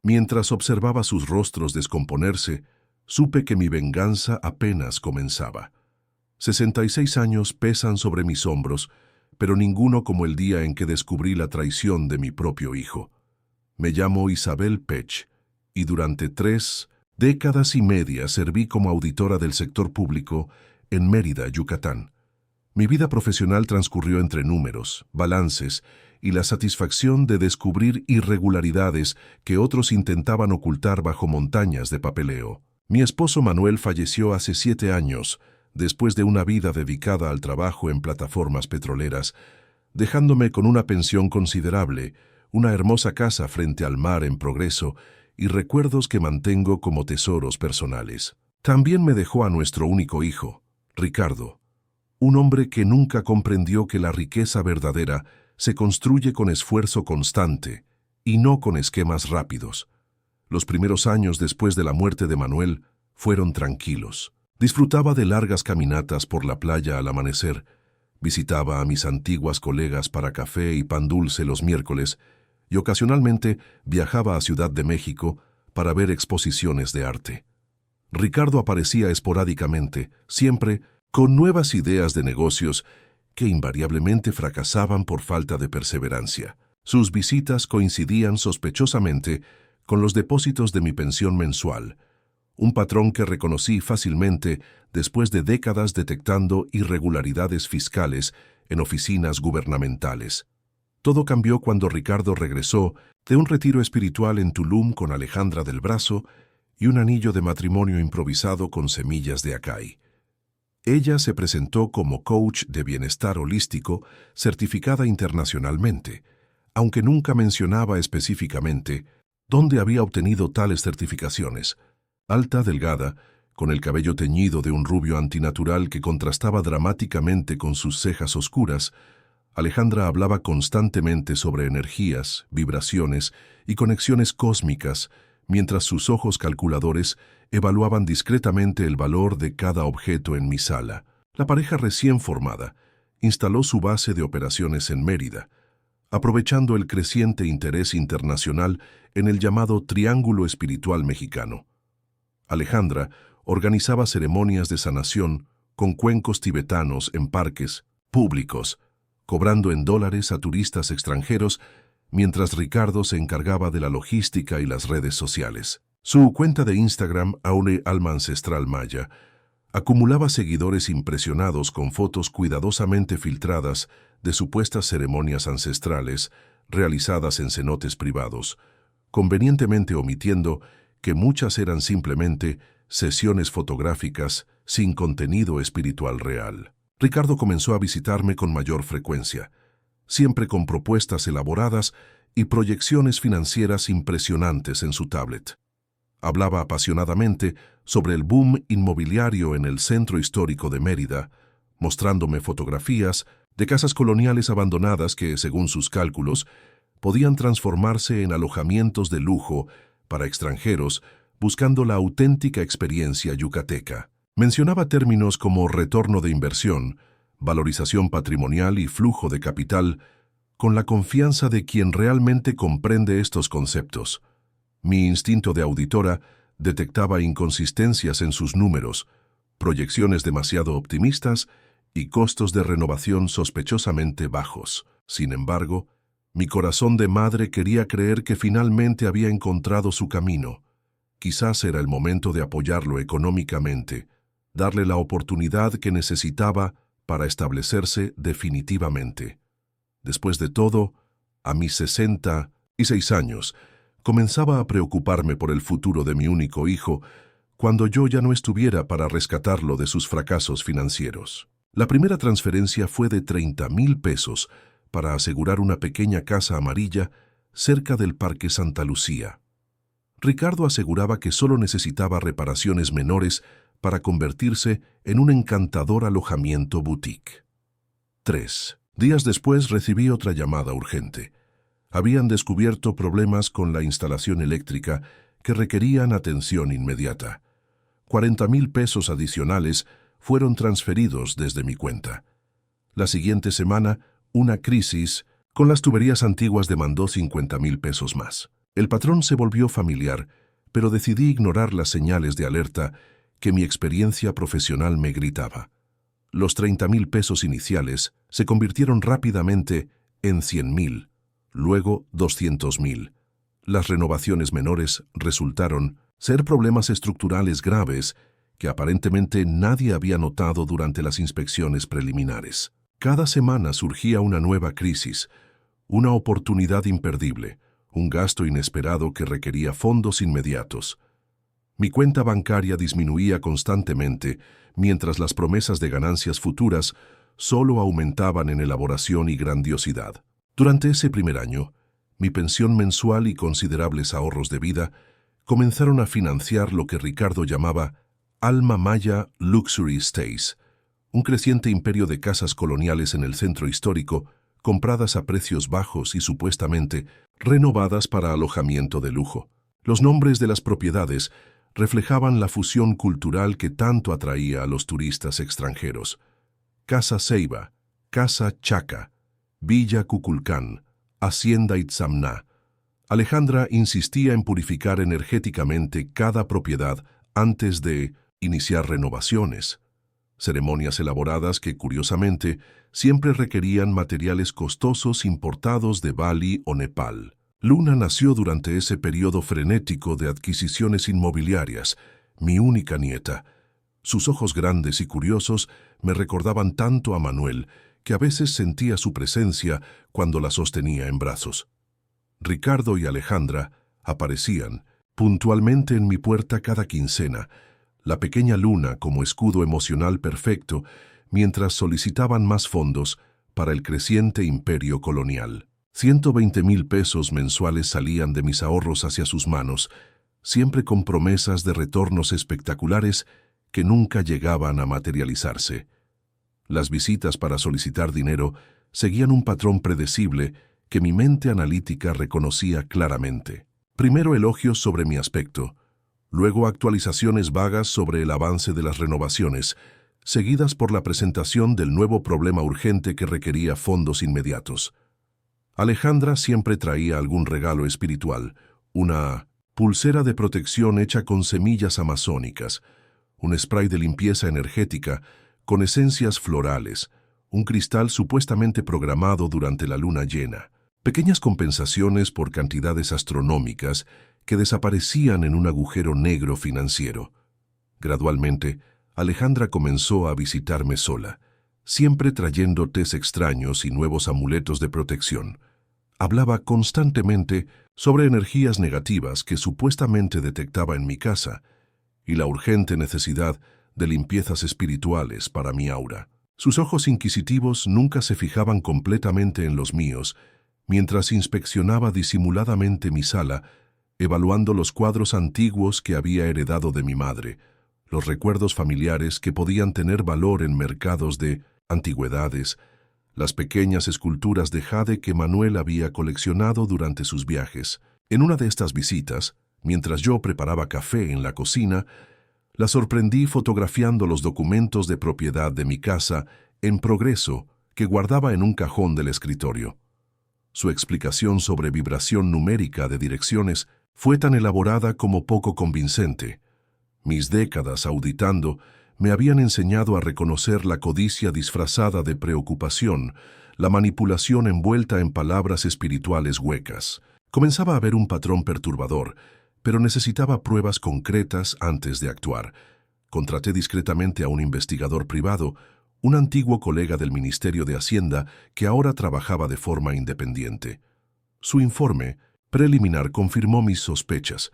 Mientras observaba sus rostros descomponerse, supe que mi venganza apenas comenzaba. 66 años pesan sobre mis hombros, pero ninguno como el día en que descubrí la traición de mi propio hijo. Me llamo Isabel Pech, y durante 3 décadas y media serví como auditora del sector público en Mérida, Yucatán. Mi vida profesional transcurrió entre números, balances y la satisfacción de descubrir irregularidades que otros intentaban ocultar bajo montañas de papeleo. Mi esposo Manuel falleció hace 7 años, después de una vida dedicada al trabajo en plataformas petroleras, dejándome con una pensión considerable, una hermosa casa frente al mar en Progreso y recuerdos que mantengo como tesoros personales. También me dejó a nuestro único hijo, Ricardo, un hombre que nunca comprendió que la riqueza verdadera se construye con esfuerzo constante y no con esquemas rápidos. Los primeros años después de la muerte de Manuel fueron tranquilos. Disfrutaba de largas caminatas por la playa al amanecer, visitaba a mis antiguas colegas para café y pan dulce los miércoles y ocasionalmente viajaba a Ciudad de México para ver exposiciones de arte. Ricardo aparecía esporádicamente, siempre con nuevas ideas de negocios que invariablemente fracasaban por falta de perseverancia. Sus visitas coincidían sospechosamente con los depósitos de mi pensión mensual, un patrón que reconocí fácilmente después de décadas detectando irregularidades fiscales en oficinas gubernamentales. Todo cambió cuando Ricardo regresó de un retiro espiritual en Tulum con Alejandra del brazo y un anillo de matrimonio improvisado con semillas de acai. Ella se presentó como coach de bienestar holístico certificada internacionalmente, aunque nunca mencionaba específicamente dónde había obtenido tales certificaciones. Alta, delgada, con el cabello teñido de un rubio antinatural que contrastaba dramáticamente con sus cejas oscuras, Alejandra hablaba constantemente sobre energías, vibraciones y conexiones cósmicas, mientras sus ojos calculadores evaluaban discretamente el valor de cada objeto en mi sala. La pareja recién formada instaló su base de operaciones en Mérida, aprovechando el creciente interés internacional en el llamado Triángulo Espiritual Mexicano. Alejandra organizaba ceremonias de sanación con cuencos tibetanos en parques públicos, cobrando en dólares a turistas extranjeros, mientras Ricardo se encargaba de la logística y las redes sociales. Su cuenta de Instagram, Aune Alma Ancestral Maya, acumulaba seguidores impresionados con fotos cuidadosamente filtradas de supuestas ceremonias ancestrales realizadas en cenotes privados, convenientemente omitiendo que muchas eran simplemente sesiones fotográficas sin contenido espiritual real. Ricardo comenzó a visitarme con mayor frecuencia, siempre con propuestas elaboradas y proyecciones financieras impresionantes en su tablet. Hablaba apasionadamente sobre el boom inmobiliario en el centro histórico de Mérida, mostrándome fotografías de casas coloniales abandonadas que, según sus cálculos, podían transformarse en alojamientos de lujo para extranjeros buscando la auténtica experiencia yucateca. Mencionaba términos como retorno de inversión, valorización patrimonial y flujo de capital, con la confianza de quien realmente comprende estos conceptos. Mi instinto de auditora detectaba inconsistencias en sus números, proyecciones demasiado optimistas y costos de renovación sospechosamente bajos. Sin embargo, mi corazón de madre quería creer que finalmente había encontrado su camino. Quizás era el momento de apoyarlo económicamente, darle la oportunidad que necesitaba para establecerse definitivamente. Después de todo, a mis 66 años, comenzaba a preocuparme por el futuro de mi único hijo cuando yo ya no estuviera para rescatarlo de sus fracasos financieros. La primera transferencia fue de 30,000 pesos para asegurar una pequeña casa amarilla cerca del Parque Santa Lucía. Ricardo aseguraba que solo necesitaba reparaciones menores para convertirse en un encantador alojamiento boutique. 3 días después recibí otra llamada urgente. Habían descubierto problemas con la instalación eléctrica que requerían atención inmediata. 40,000 pesos adicionales fueron transferidos desde mi cuenta. La siguiente semana, una crisis con las tuberías antiguas demandó 50,000 pesos más. El patrón se volvió familiar, pero decidí ignorar las señales de alerta que mi experiencia profesional me gritaba. Los 30,000 pesos iniciales se convirtieron rápidamente en 100,000, luego 200,000. Las renovaciones menores resultaron ser problemas estructurales graves que aparentemente nadie había notado durante las inspecciones preliminares. Cada semana surgía una nueva crisis, una oportunidad imperdible, un gasto inesperado que requería fondos inmediatos. Mi cuenta bancaria disminuía constantemente, mientras las promesas de ganancias futuras solo aumentaban en elaboración y grandiosidad. Durante ese primer año, mi pensión mensual y considerables ahorros de vida comenzaron a financiar lo que Ricardo llamaba Alma Maya Luxury Stays, un creciente imperio de casas coloniales en el centro histórico, compradas a precios bajos y supuestamente renovadas para alojamiento de lujo. Los nombres de las propiedades reflejaban la fusión cultural que tanto atraía a los turistas extranjeros. Casa Ceiba, Casa Chaca, Villa Cuculcán, Hacienda Itzamná. Alejandra insistía en purificar energéticamente cada propiedad antes de iniciar renovaciones, ceremonias elaboradas que, curiosamente, siempre requerían materiales costosos importados de Bali o Nepal. Luna nació durante ese periodo frenético de adquisiciones inmobiliarias, mi única nieta. Sus ojos grandes y curiosos me recordaban tanto a Manuel que a veces sentía su presencia cuando la sostenía en brazos. Ricardo y Alejandra aparecían puntualmente en mi puerta cada quincena, la pequeña Luna como escudo emocional perfecto, mientras solicitaban más fondos para el creciente imperio colonial. 120,000 pesos mensuales salían de mis ahorros hacia sus manos, siempre con promesas de retornos espectaculares que nunca llegaban a materializarse. Las visitas para solicitar dinero seguían un patrón predecible que mi mente analítica reconocía claramente. Primero elogios sobre mi aspecto, luego actualizaciones vagas sobre el avance de las renovaciones, seguidas por la presentación del nuevo problema urgente que requería fondos inmediatos. Alejandra siempre traía algún regalo espiritual, una pulsera de protección hecha con semillas amazónicas, un spray de limpieza energética con esencias florales, un cristal supuestamente programado durante la luna llena, pequeñas compensaciones por cantidades astronómicas que desaparecían en un agujero negro financiero. Gradualmente, Alejandra comenzó a visitarme sola, siempre trayendo tés extraños y nuevos amuletos de protección. Hablaba constantemente sobre energías negativas que supuestamente detectaba en mi casa y la urgente necesidad de limpiezas espirituales para mi aura. Sus ojos inquisitivos nunca se fijaban completamente en los míos, mientras inspeccionaba disimuladamente mi sala, evaluando los cuadros antiguos que había heredado de mi madre, los recuerdos familiares que podían tener valor en mercados de antigüedades, las pequeñas esculturas de jade que Manuel había coleccionado durante sus viajes. En una de estas visitas, mientras yo preparaba café en la cocina, la sorprendí fotografiando los documentos de propiedad de mi casa en progreso que guardaba en un cajón del escritorio. Su explicación sobre vibración numérica de direcciones fue tan elaborada como poco convincente. Mis décadas auditando me habían enseñado a reconocer la codicia disfrazada de preocupación, la manipulación envuelta en palabras espirituales huecas. Comenzaba a ver un patrón perturbador, pero necesitaba pruebas concretas antes de actuar. Contraté discretamente a un investigador privado, un antiguo colega del Ministerio de Hacienda que ahora trabajaba de forma independiente. Su informe preliminar confirmó mis sospechas.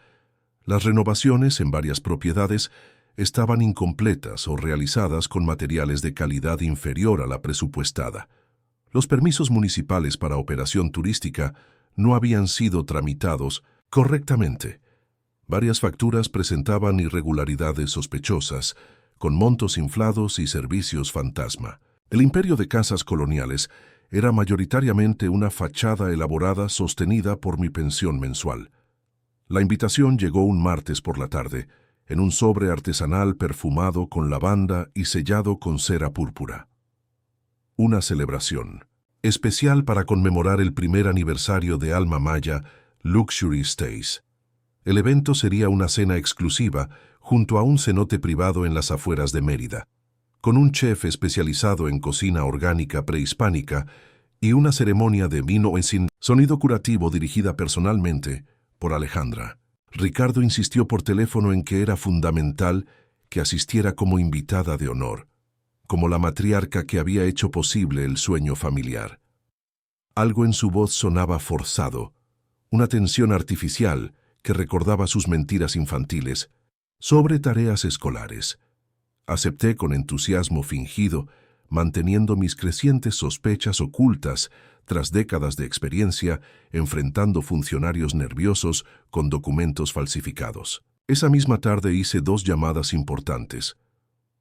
Las renovaciones en varias propiedades estaban incompletas o realizadas con materiales de calidad inferior a la presupuestada. Los permisos municipales para operación turística no habían sido tramitados correctamente. Varias facturas presentaban irregularidades sospechosas, con montos inflados y servicios fantasma. El imperio de casas coloniales era mayoritariamente una fachada elaborada sostenida por mi pensión mensual. La invitación llegó un martes por la tarde, en un sobre artesanal perfumado con lavanda y sellado con cera púrpura. Una celebración especial para conmemorar el primer aniversario de Alma Maya Luxury Stays. El evento sería una cena exclusiva junto a un cenote privado en las afueras de Mérida, con un chef especializado en cocina orgánica prehispánica y una ceremonia de vino en sin sonido curativo dirigida personalmente por Alejandra. Ricardo insistió por teléfono en que era fundamental que asistiera como invitada de honor, como la matriarca que había hecho posible el sueño familiar. Algo en su voz sonaba forzado, una tensión artificial que recordaba sus mentiras infantiles sobre tareas escolares. Acepté con entusiasmo fingido, manteniendo mis crecientes sospechas ocultas tras décadas de experiencia enfrentando funcionarios nerviosos con documentos falsificados. Esa misma tarde hice 2 llamadas importantes.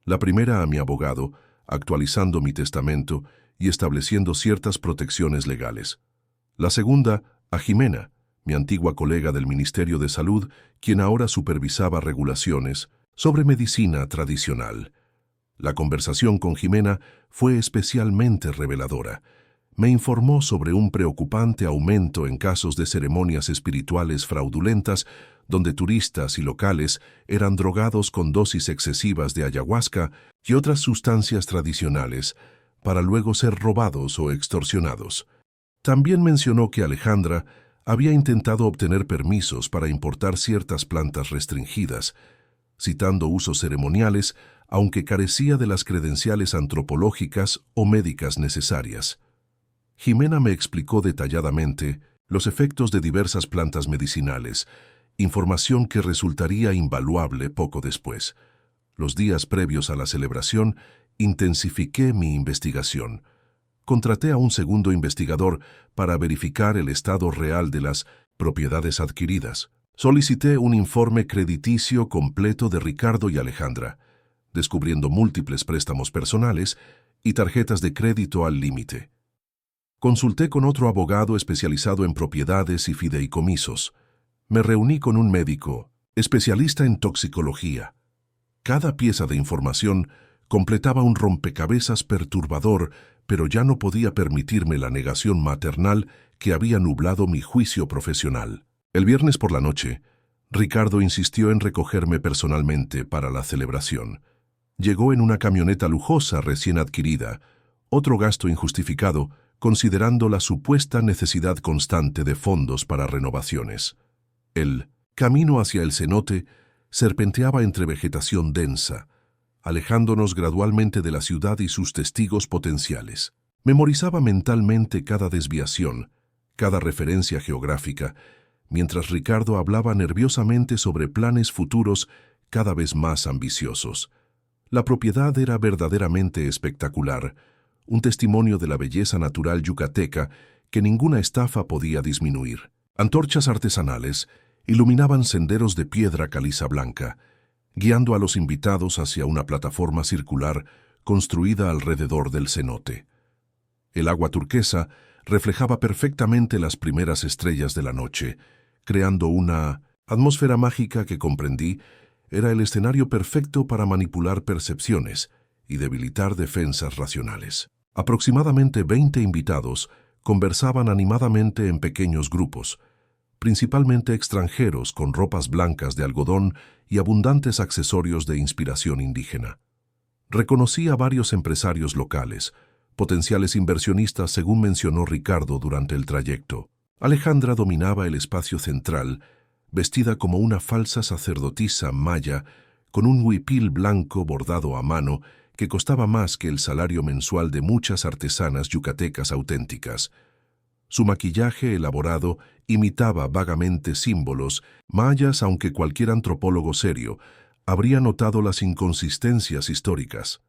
La primera a mi abogado, actualizando mi testamento y estableciendo ciertas protecciones legales. La segunda a Jimena, mi antigua colega del Ministerio de Salud, quien ahora supervisaba regulaciones sobre medicina tradicional. La conversación con Jimena fue especialmente reveladora. Me informó sobre un preocupante aumento en casos de ceremonias espirituales fraudulentas donde turistas y locales eran drogados con dosis excesivas de ayahuasca y otras sustancias tradicionales para luego ser robados o extorsionados. También mencionó que Alejandra había intentado obtener permisos para importar ciertas plantas restringidas, citando usos ceremoniales, aunque carecía de las credenciales antropológicas o médicas necesarias. Jimena me explicó detalladamente los efectos de diversas plantas medicinales, información que resultaría invaluable poco después. Los días previos a la celebración, intensifiqué mi investigación. Contraté a un segundo investigador para verificar el estado real de las propiedades adquiridas. Solicité un informe crediticio completo de Ricardo y Alejandra, descubriendo múltiples préstamos personales y tarjetas de crédito al límite. Consulté con otro abogado especializado en propiedades y fideicomisos. Me reuní con un médico, especialista en toxicología. Cada pieza de información completaba un rompecabezas perturbador, pero ya no podía permitirme la negación maternal que había nublado mi juicio profesional. El viernes por la noche, Ricardo insistió en recogerme personalmente para la celebración. Llegó en una camioneta lujosa recién adquirida, otro gasto injustificado, considerando la supuesta necesidad constante de fondos para renovaciones. El camino hacia el cenote serpenteaba entre vegetación densa, alejándonos gradualmente de la ciudad y sus testigos potenciales. Memorizaba mentalmente cada desviación, cada referencia geográfica, mientras Ricardo hablaba nerviosamente sobre planes futuros cada vez más ambiciosos. La propiedad era verdaderamente espectacular, un testimonio de la belleza natural yucateca que ninguna estafa podía disminuir. Antorchas artesanales iluminaban senderos de piedra caliza blanca, guiando a los invitados hacia una plataforma circular construida alrededor del cenote. El agua turquesa reflejaba perfectamente las primeras estrellas de la noche, creando una atmósfera mágica que comprendí era el escenario perfecto para manipular percepciones y debilitar defensas racionales. Aproximadamente 20 invitados conversaban animadamente en pequeños grupos, principalmente extranjeros con ropas blancas de algodón y abundantes accesorios de inspiración indígena. Reconocí a varios empresarios locales, potenciales inversionistas según mencionó Ricardo durante el trayecto. Alejandra dominaba el espacio central, vestida como una falsa sacerdotisa maya, con un huipil blanco bordado a mano que costaba más que el salario mensual de muchas artesanas yucatecas auténticas. Su maquillaje elaborado imitaba vagamente símbolos mayas, aunque cualquier antropólogo serio habría notado las inconsistencias históricas.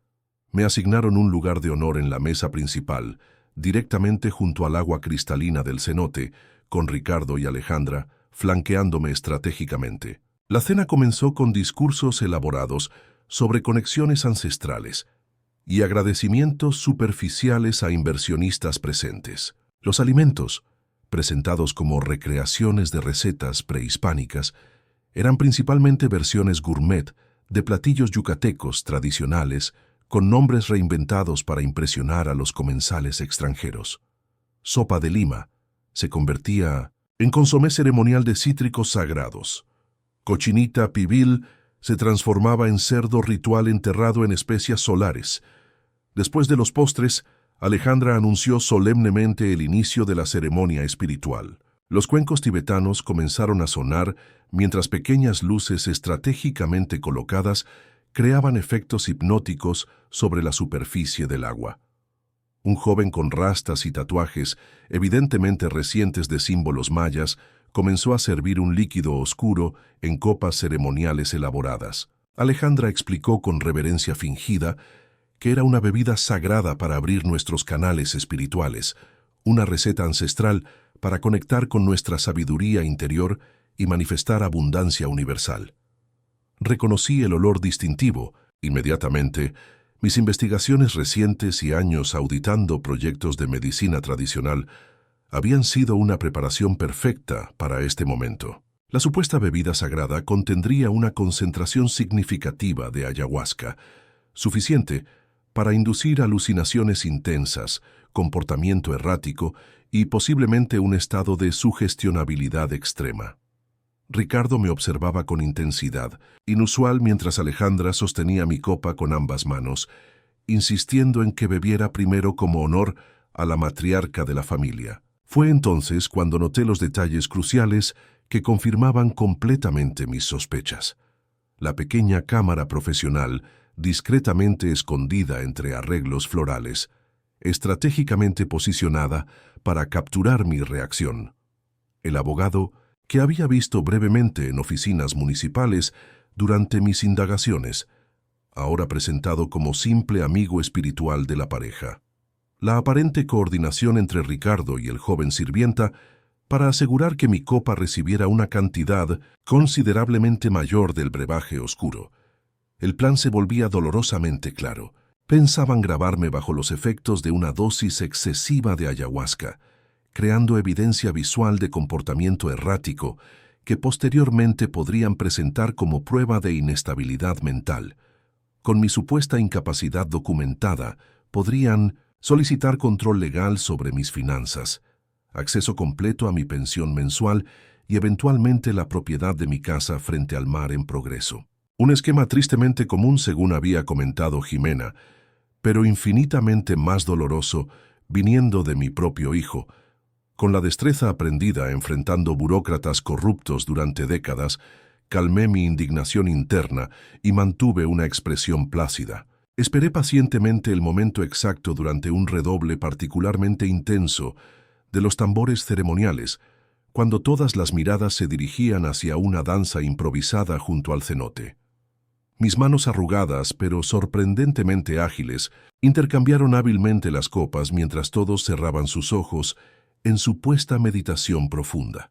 Me asignaron un lugar de honor en la mesa principal, directamente junto al agua cristalina del cenote, con Ricardo y Alejandra flanqueándome estratégicamente. La cena comenzó con discursos elaborados sobre conexiones ancestrales y agradecimientos superficiales a inversionistas presentes. Los alimentos, presentados como recreaciones de recetas prehispánicas, eran principalmente versiones gourmet de platillos yucatecos tradicionales con nombres reinventados para impresionar a los comensales extranjeros. Sopa de lima se convertía en consomé ceremonial de cítricos sagrados. Cochinita pibil se transformaba en cerdo ritual enterrado en especias solares. Después de los postres, Alejandra anunció solemnemente el inicio de la ceremonia espiritual. Los cuencos tibetanos comenzaron a sonar mientras pequeñas luces estratégicamente colocadas creaban efectos hipnóticos sobre la superficie del agua. Un joven con rastas y tatuajes, evidentemente recientes de símbolos mayas, comenzó a servir un líquido oscuro en copas ceremoniales elaboradas. Alejandra explicó con reverencia fingida que era una bebida sagrada para abrir nuestros canales espirituales, una receta ancestral para conectar con nuestra sabiduría interior y manifestar abundancia universal. Reconocí el olor distintivo. Inmediatamente, mis investigaciones recientes y años auditando proyectos de medicina tradicional habían sido una preparación perfecta para este momento. La supuesta bebida sagrada contendría una concentración significativa de ayahuasca, suficiente para inducir alucinaciones intensas, comportamiento errático y posiblemente un estado de sugestionabilidad extrema. Ricardo me observaba con intensidad, inusual mientras Alejandra sostenía mi copa con ambas manos, insistiendo en que bebiera primero como honor a la matriarca de la familia. Fue entonces cuando noté los detalles cruciales que confirmaban completamente mis sospechas. La pequeña cámara profesional, discretamente escondida entre arreglos florales, estratégicamente posicionada para capturar mi reacción. El abogado, que había visto brevemente en oficinas municipales durante mis indagaciones, ahora presentado como simple amigo espiritual de la pareja. La aparente coordinación entre Ricardo y el joven sirvienta para asegurar que mi copa recibiera una cantidad considerablemente mayor del brebaje oscuro. El plan se volvía dolorosamente claro. Pensaban grabarme bajo los efectos de una dosis excesiva de ayahuasca, creando evidencia visual de comportamiento errático que posteriormente podrían presentar como prueba de inestabilidad mental. Con mi supuesta incapacidad documentada, podrían solicitar control legal sobre mis finanzas, acceso completo a mi pensión mensual y eventualmente la propiedad de mi casa frente al mar en progreso. Un esquema tristemente común según había comentado Jimena, pero infinitamente más doloroso viniendo de mi propio hijo. Con la destreza aprendida enfrentando burócratas corruptos durante décadas, calmé mi indignación interna y mantuve una expresión plácida. Esperé pacientemente el momento exacto durante un redoble particularmente intenso de los tambores ceremoniales, cuando todas las miradas se dirigían hacia una danza improvisada junto al cenote. Mis manos arrugadas, pero sorprendentemente ágiles, intercambiaron hábilmente las copas mientras todos cerraban sus ojos en supuesta meditación profunda.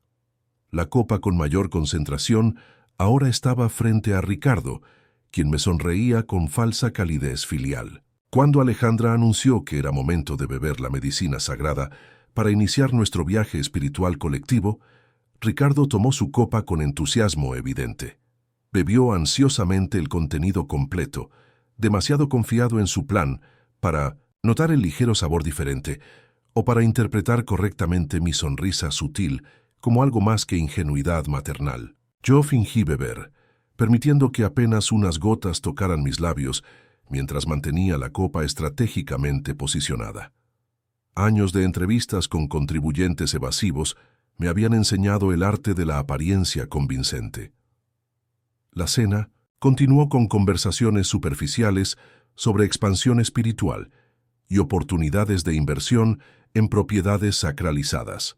La copa con mayor concentración ahora estaba frente a Ricardo, quien me sonreía con falsa calidez filial. Cuando Alejandra anunció que era momento de beber la medicina sagrada para iniciar nuestro viaje espiritual colectivo, Ricardo tomó su copa con entusiasmo evidente. Bebió ansiosamente el contenido completo, demasiado confiado en su plan para notar el ligero sabor diferente o para interpretar correctamente mi sonrisa sutil como algo más que ingenuidad maternal. Yo fingí beber, permitiendo que apenas unas gotas tocaran mis labios mientras mantenía la copa estratégicamente posicionada. Años de entrevistas con contribuyentes evasivos me habían enseñado el arte de la apariencia convincente. La cena continuó con conversaciones superficiales sobre expansión espiritual y oportunidades de inversión en propiedades sacralizadas.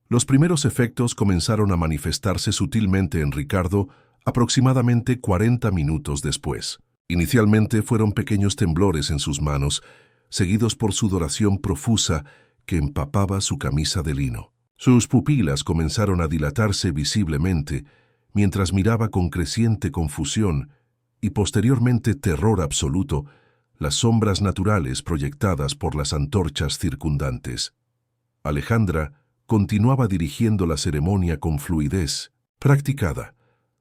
Los primeros efectos comenzaron a manifestarse sutilmente en Ricardo aproximadamente 40 minutos después. Inicialmente fueron pequeños temblores en sus manos, seguidos por sudoración profusa que empapaba su camisa de lino. Sus pupilas comenzaron a dilatarse visiblemente mientras miraba con creciente confusión y posteriormente terror absoluto las sombras naturales proyectadas por las antorchas circundantes. Alejandra continuaba dirigiendo la ceremonia con fluidez, practicada,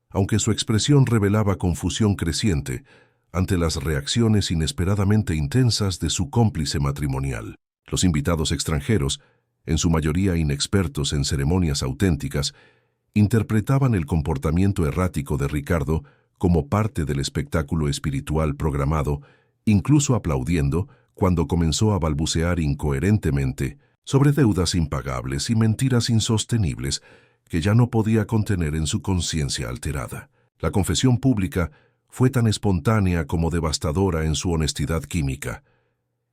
aunque su expresión revelaba confusión creciente ante las reacciones inesperadamente intensas de su cómplice matrimonial. Los invitados extranjeros, en su mayoría inexpertos en ceremonias auténticas, interpretaban el comportamiento errático de Ricardo como parte del espectáculo espiritual programado, incluso aplaudiendo cuando comenzó a balbucear incoherentemente sobre deudas impagables y mentiras insostenibles que ya no podía contener en su conciencia alterada. La confesión pública fue tan espontánea como devastadora en su honestidad química.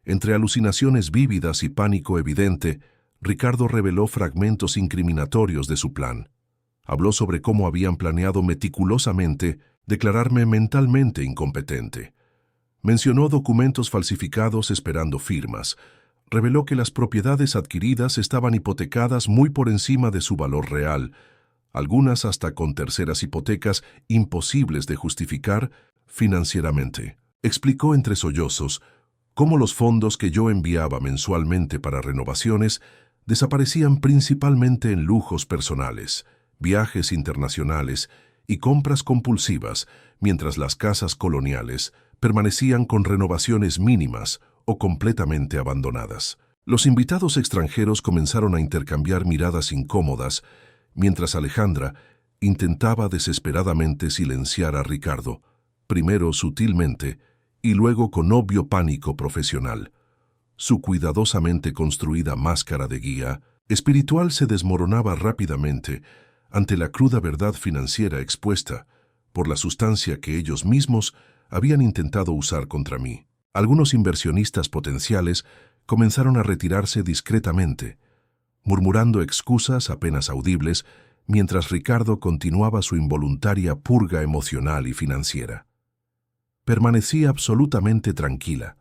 Entre alucinaciones vívidas y pánico evidente, Ricardo reveló fragmentos incriminatorios de su plan. Habló sobre cómo habían planeado meticulosamente declararme mentalmente incompetente. Mencionó documentos falsificados esperando firmas. Reveló que las propiedades adquiridas estaban hipotecadas muy por encima de su valor real, algunas hasta con terceras hipotecas imposibles de justificar financieramente. Explicó entre sollozos cómo los fondos que yo enviaba mensualmente para renovaciones desaparecían principalmente en lujos personales, viajes internacionales y compras compulsivas, mientras las casas coloniales permanecían con renovaciones mínimas o completamente abandonadas. Los invitados extranjeros comenzaron a intercambiar miradas incómodas, mientras Alejandra intentaba desesperadamente silenciar a Ricardo, primero sutilmente y luego con obvio pánico profesional. Su cuidadosamente construida máscara de guía espiritual se desmoronaba rápidamente ante la cruda verdad financiera expuesta por la sustancia que ellos mismos habían intentado usar contra mí. Algunos inversionistas potenciales comenzaron a retirarse discretamente, murmurando excusas apenas audibles, mientras Ricardo continuaba su involuntaria purga emocional y financiera. Permanecí absolutamente tranquila.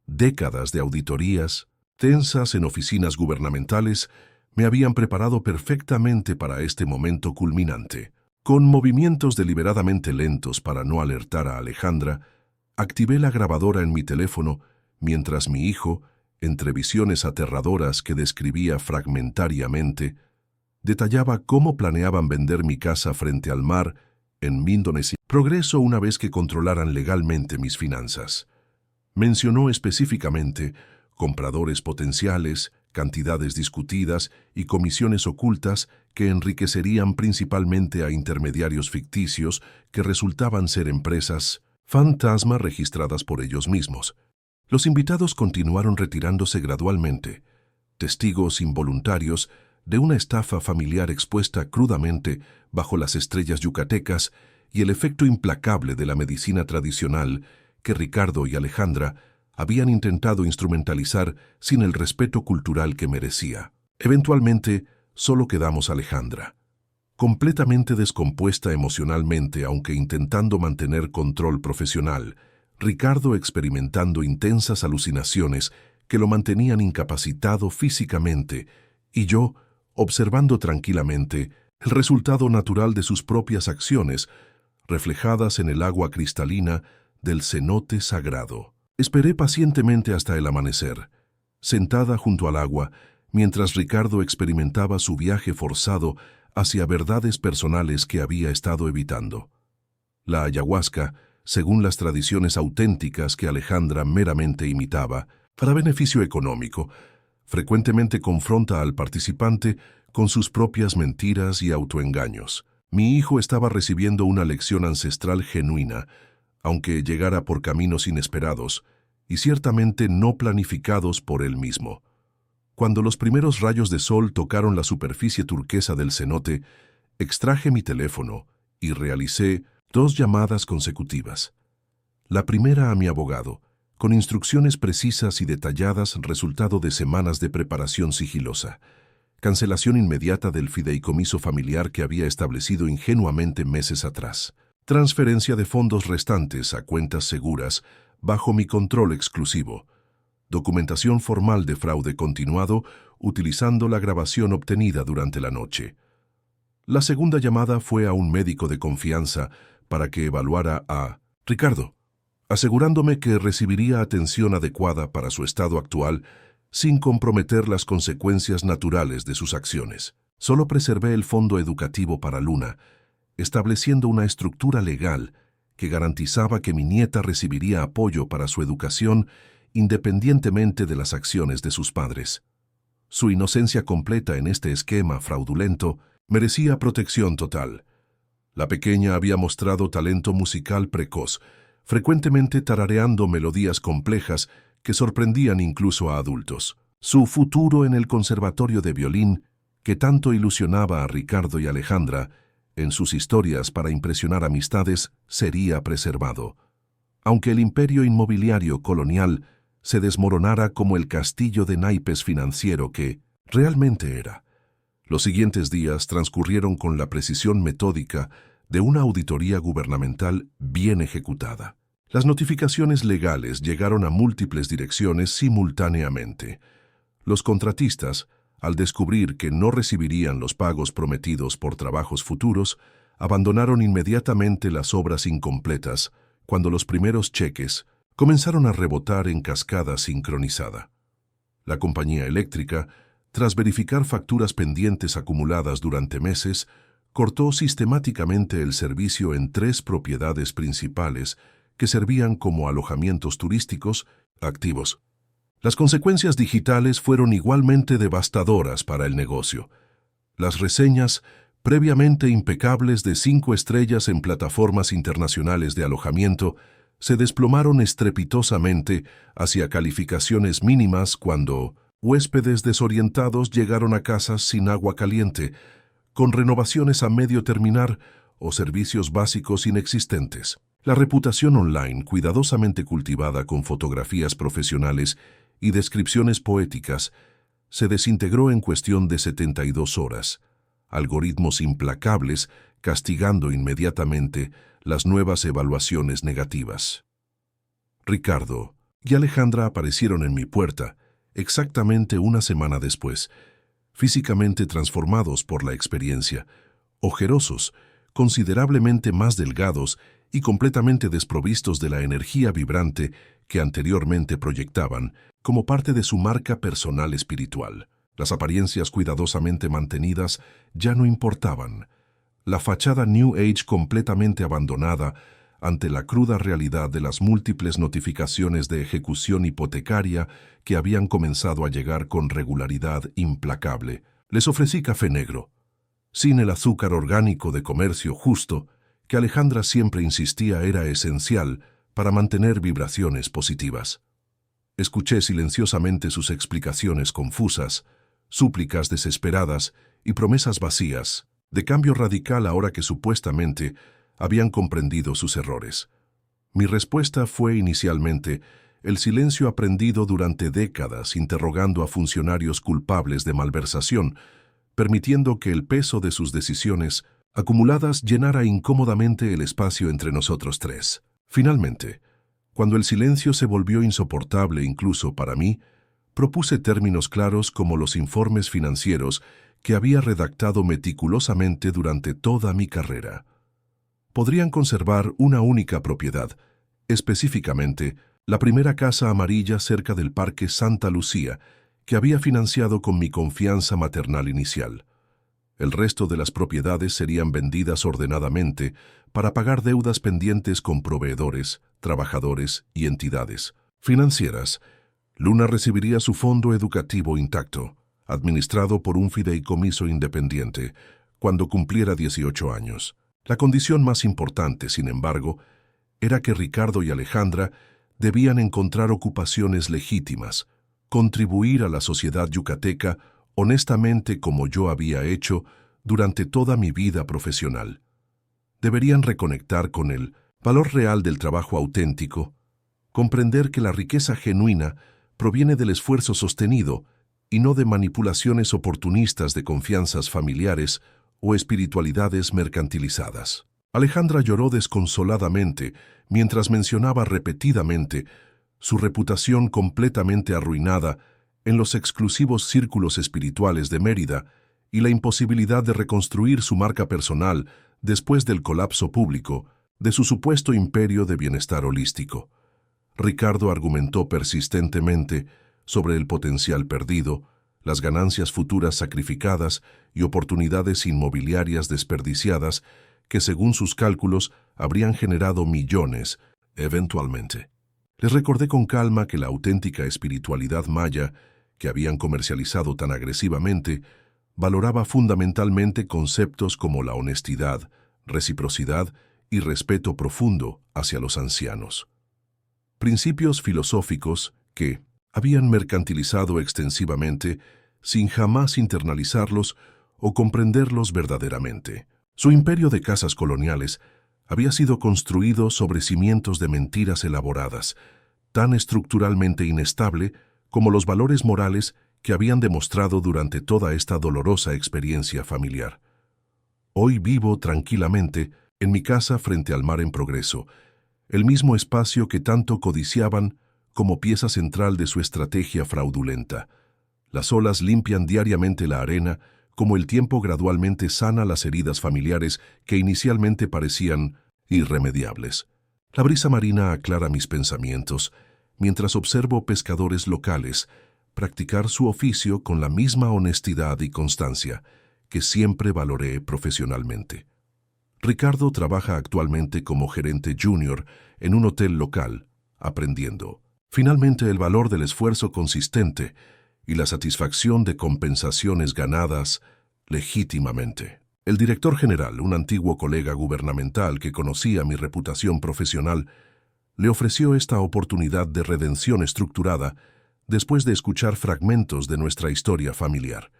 Décadas de auditorías, tensas en oficinas gubernamentales, me habían preparado perfectamente para este momento culminante. Con movimientos deliberadamente lentos para no alertar a Alejandra, activé la grabadora en mi teléfono mientras mi hijo, entre visiones aterradoras que describía fragmentariamente, detallaba cómo planeaban vender mi casa frente al mar en Indonesia. Progreso una vez que controlaran legalmente mis finanzas. Mencionó específicamente compradores potenciales, cantidades discutidas y comisiones ocultas que enriquecerían principalmente a intermediarios ficticios que resultaban ser empresas fantasma registradas por ellos mismos. Los invitados continuaron retirándose gradualmente, testigos involuntarios de una estafa familiar expuesta crudamente bajo las estrellas yucatecas y el efecto implacable de la medicina tradicional que Ricardo y Alejandra habían intentado instrumentalizar sin el respeto cultural que merecía. Eventualmente, solo quedamos Alejandra, completamente descompuesta emocionalmente, aunque intentando mantener control profesional, Ricardo experimentando intensas alucinaciones que lo mantenían incapacitado físicamente, y yo observando tranquilamente el resultado natural de sus propias acciones, reflejadas en el agua cristalina del cenote sagrado. Esperé pacientemente hasta el amanecer, sentada junto al agua, mientras Ricardo experimentaba su viaje forzado hacia verdades personales que había estado evitando. La ayahuasca, según las tradiciones auténticas que Alejandra meramente imitaba, para beneficio económico, frecuentemente confronta al participante con sus propias mentiras y autoengaños. Mi hijo estaba recibiendo una lección ancestral genuina, aunque llegara por caminos inesperados y ciertamente no planificados por él mismo. Cuando los primeros rayos de sol tocaron la superficie turquesa del cenote, extraje mi teléfono y realicé 2 llamadas consecutivas. La primera a mi abogado, con instrucciones precisas y detalladas resultado de semanas de preparación sigilosa, cancelación inmediata del fideicomiso familiar que había establecido ingenuamente meses atrás, transferencia de fondos restantes a cuentas seguras bajo mi control exclusivo, documentación formal de fraude continuado utilizando la grabación obtenida durante la noche. La segunda llamada fue a un médico de confianza para que evaluara a Ricardo, asegurándome que recibiría atención adecuada para su estado actual sin comprometer las consecuencias naturales de sus acciones. Solo preservé el fondo educativo para Luna, estableciendo una estructura legal que garantizaba que mi nieta recibiría apoyo para su educación independientemente de las acciones de sus padres. Su inocencia completa en este esquema fraudulento merecía protección total. La pequeña había mostrado talento musical precoz, frecuentemente tarareando melodías complejas que sorprendían incluso a adultos. Su futuro en el conservatorio de violín, que tanto ilusionaba a Ricardo y Alejandra, en sus historias para impresionar amistades, sería preservado. Aunque el imperio inmobiliario colonial se desmoronara como el castillo de naipes financiero que realmente era. Los siguientes días transcurrieron con la precisión metódica de una auditoría gubernamental bien ejecutada. Las notificaciones legales llegaron a múltiples direcciones simultáneamente. Los contratistas, al descubrir que no recibirían los pagos prometidos por trabajos futuros, abandonaron inmediatamente las obras incompletas cuando los primeros cheques comenzaron a rebotar en cascada sincronizada. La compañía eléctrica, tras verificar facturas pendientes acumuladas durante meses, cortó sistemáticamente el servicio en 3 propiedades principales que servían como alojamientos turísticos activos. Las consecuencias digitales fueron igualmente devastadoras para el negocio. Las reseñas, previamente impecables de 5 estrellas en plataformas internacionales de alojamiento, se desplomaron estrepitosamente hacia calificaciones mínimas cuando huéspedes desorientados llegaron a casas sin agua caliente, con renovaciones a medio terminar o servicios básicos inexistentes. La reputación online, cuidadosamente cultivada con fotografías profesionales y descripciones poéticas, se desintegró en cuestión de 72 horas. Algoritmos implacables castigando inmediatamente las nuevas evaluaciones negativas. Ricardo y Alejandra aparecieron en mi puerta exactamente una semana después, físicamente transformados por la experiencia, ojerosos, considerablemente más delgados y completamente desprovistos de la energía vibrante que anteriormente proyectaban como parte de su marca personal espiritual. Las apariencias cuidadosamente mantenidas ya no importaban. La fachada New Age completamente abandonada ante la cruda realidad de las múltiples notificaciones de ejecución hipotecaria que habían comenzado a llegar con regularidad implacable. Les ofrecí café negro, sin el azúcar orgánico de comercio justo, que Alejandra siempre insistía era esencial para mantener vibraciones positivas. Escuché silenciosamente sus explicaciones confusas, súplicas desesperadas y promesas vacías, de cambio radical ahora que supuestamente habían comprendido sus errores. Mi respuesta fue inicialmente el silencio aprendido durante décadas interrogando a funcionarios culpables de malversación, permitiendo que el peso de sus decisiones acumuladas llenara incómodamente el espacio entre nosotros 3. Finalmente, cuando el silencio se volvió insoportable incluso para mí, propuse términos claros como los informes financieros que había redactado meticulosamente durante toda mi carrera. Podrían conservar una única propiedad, específicamente la primera casa amarilla cerca del Parque Santa Lucía, que había financiado con mi confianza maternal inicial. El resto de las propiedades serían vendidas ordenadamente para pagar deudas pendientes con proveedores, trabajadores y entidades financieras. Luna recibiría su fondo educativo intacto, administrado por un fideicomiso independiente, cuando cumpliera 18 años. La condición más importante, sin embargo, era que Ricardo y Alejandra debían encontrar ocupaciones legítimas, contribuir a la sociedad yucateca honestamente como yo había hecho durante toda mi vida profesional. Deberían reconectar con el valor real del trabajo auténtico, comprender que la riqueza genuina proviene del esfuerzo sostenido y no de manipulaciones oportunistas de confianzas familiares o espiritualidades mercantilizadas. Alejandra lloró desconsoladamente mientras mencionaba repetidamente su reputación completamente arruinada en los exclusivos círculos espirituales de Mérida y la imposibilidad de reconstruir su marca personal después del colapso público de su supuesto imperio de bienestar holístico. Ricardo argumentó persistentemente sobre el potencial perdido, las ganancias futuras sacrificadas y oportunidades inmobiliarias desperdiciadas que, según sus cálculos, habrían generado millones, eventualmente. Les recordé con calma que la auténtica espiritualidad maya, que habían comercializado tan agresivamente, valoraba fundamentalmente conceptos como la honestidad, reciprocidad y respeto profundo hacia los ancianos. Principios filosóficos que habían mercantilizado extensivamente sin jamás internalizarlos o comprenderlos verdaderamente. Su imperio de casas coloniales había sido construido sobre cimientos de mentiras elaboradas, tan estructuralmente inestable como los valores morales que habían demostrado durante toda esta dolorosa experiencia familiar. Hoy vivo tranquilamente en mi casa frente al mar en progreso, el mismo espacio que tanto codiciaban como pieza central de su estrategia fraudulenta. Las olas limpian diariamente la arena, como el tiempo gradualmente sana las heridas familiares que inicialmente parecían irremediables. La brisa marina aclara mis pensamientos, mientras observo pescadores locales practicar su oficio con la misma honestidad y constancia que siempre valoré profesionalmente. Ricardo trabaja actualmente como gerente junior en un hotel local, aprendiendo finalmente el valor del esfuerzo consistente y la satisfacción de compensaciones ganadas legítimamente. El director general, un antiguo colega gubernamental que conocía mi reputación profesional, le ofreció esta oportunidad de redención estructurada después de escuchar fragmentos de nuestra historia familiar.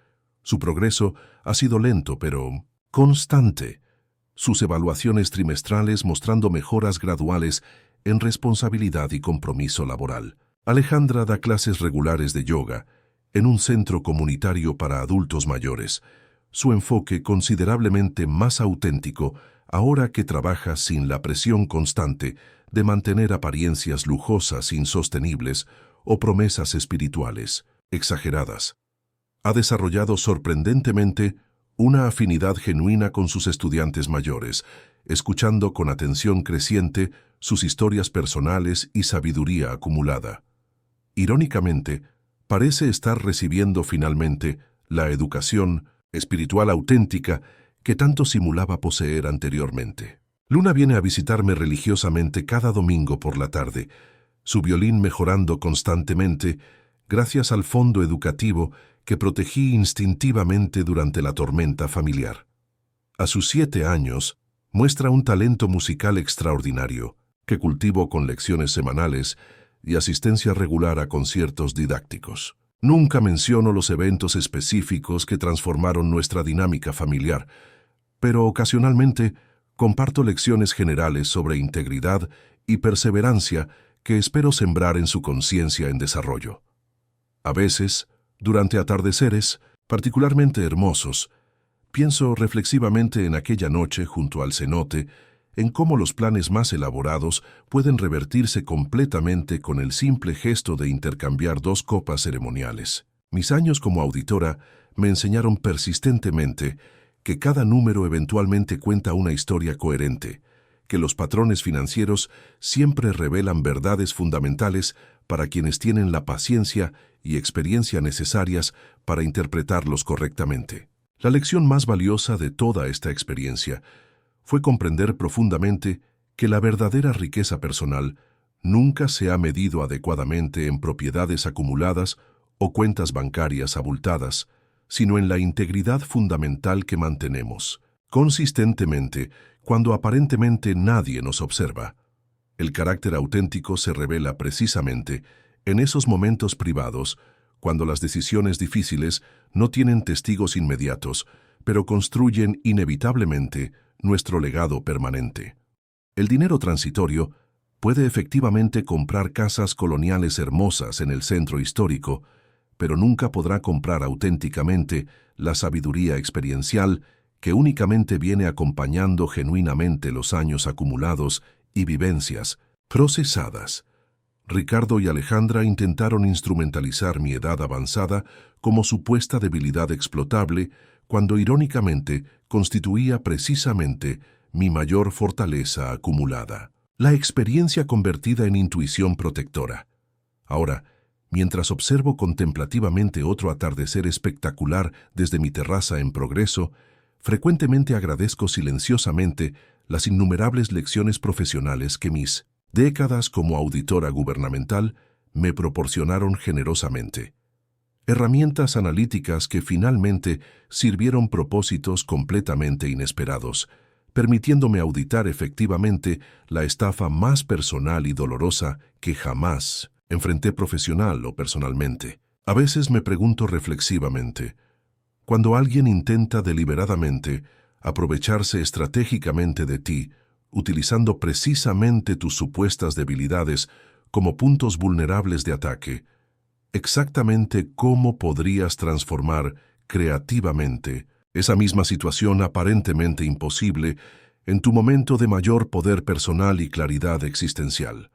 Su progreso ha sido lento, pero constante. Sus evaluaciones trimestrales mostrando mejoras graduales en responsabilidad y compromiso laboral. Alejandra da clases regulares de yoga en un centro comunitario para adultos mayores, su enfoque considerablemente más auténtico ahora que trabaja sin la presión constante de mantener apariencias lujosas insostenibles o promesas espirituales exageradas. Ha desarrollado sorprendentemente una afinidad genuina con sus estudiantes mayores, escuchando con atención creciente sus historias personales y sabiduría acumulada. Irónicamente, parece estar recibiendo finalmente la educación espiritual auténtica que tanto simulaba poseer anteriormente. Luna viene a visitarme religiosamente cada domingo por la tarde, su violín mejorando constantemente gracias al fondo educativo que protegí instintivamente durante la tormenta familiar. A sus 7 años, muestra un talento musical extraordinario, que cultivo con lecciones semanales y asistencia regular a conciertos didácticos. Nunca menciono los eventos específicos que transformaron nuestra dinámica familiar, pero ocasionalmente comparto lecciones generales sobre integridad y perseverancia que espero sembrar en su conciencia en desarrollo. A veces, durante atardeceres particularmente hermosos, pienso reflexivamente en aquella noche junto al cenote, en cómo los planes más elaborados pueden revertirse completamente con el simple gesto de intercambiar 2 copas ceremoniales. Mis años como auditora me enseñaron persistentemente que cada número eventualmente cuenta una historia coherente, que los patrones financieros siempre revelan verdades fundamentales para quienes tienen la paciencia y experiencia necesarias para interpretarlos correctamente. La lección más valiosa de toda esta experiencia fue comprender profundamente que la verdadera riqueza personal nunca se ha medido adecuadamente en propiedades acumuladas o cuentas bancarias abultadas, sino en la integridad fundamental que mantenemos consistentemente cuando aparentemente nadie nos observa. El carácter auténtico se revela precisamente en esos momentos privados, cuando las decisiones difíciles no tienen testigos inmediatos, pero construyen inevitablemente nuestro legado permanente. El dinero transitorio puede efectivamente comprar casas coloniales hermosas en el centro histórico, pero nunca podrá comprar auténticamente la sabiduría experiencial que únicamente viene acompañando genuinamente los años acumulados y vivencias procesadas. Ricardo y Alejandra intentaron instrumentalizar mi edad avanzada como supuesta debilidad explotable, cuando irónicamente constituía precisamente mi mayor fortaleza acumulada. La experiencia convertida en intuición protectora. Ahora, mientras observo contemplativamente otro atardecer espectacular desde mi terraza en progreso, frecuentemente agradezco silenciosamente las innumerables lecciones profesionales que mis décadas como auditora gubernamental me proporcionaron generosamente. Herramientas analíticas que finalmente sirvieron propósitos completamente inesperados, permitiéndome auditar efectivamente la estafa más personal y dolorosa que jamás enfrenté profesional o personalmente. A veces me pregunto reflexivamente, cuando alguien intenta deliberadamente aprovecharse estratégicamente de ti, utilizando precisamente tus supuestas debilidades como puntos vulnerables de ataque, exactamente cómo podrías transformar creativamente esa misma situación aparentemente imposible en tu momento de mayor poder personal y claridad existencial.